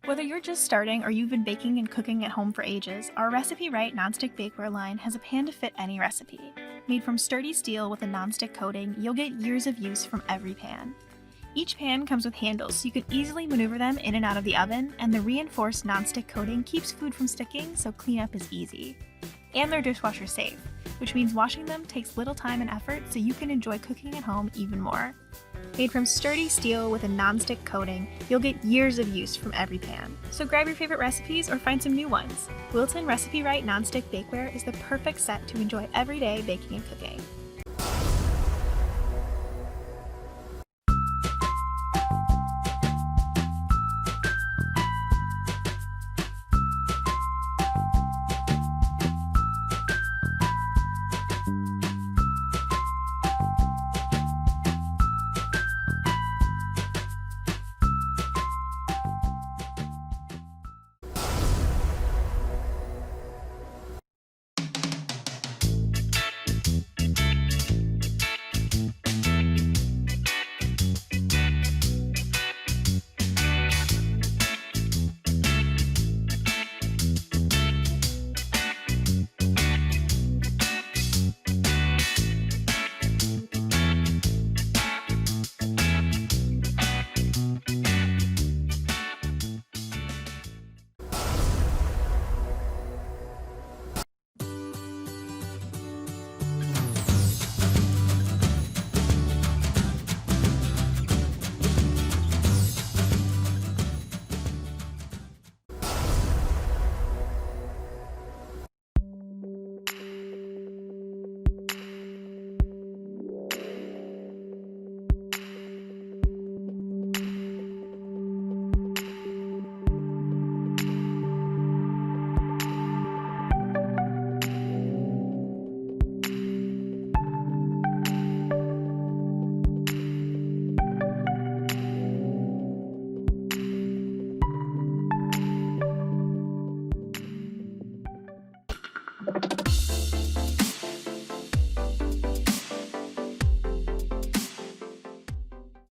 Whether you're just starting or you've been baking and cooking at home for ages, our Recipe Right nonstick bakeware line has a pan to fit any recipe. Made from sturdy steel with a nonstick coating, you'll get years of use from every pan. Each pan comes with handles so you can easily maneuver them in and out of the oven, and the reinforced nonstick coating keeps food from sticking, so cleanup is easy. And they're dishwasher safe, which means washing them takes little time and effort so you can enjoy cooking at home even more. Made from sturdy steel with a nonstick coating, you'll get years of use from every pan. So grab your favorite recipes or find some new ones. Wilton Recipe Right nonstick bakeware is the perfect set to enjoy every day baking and cooking.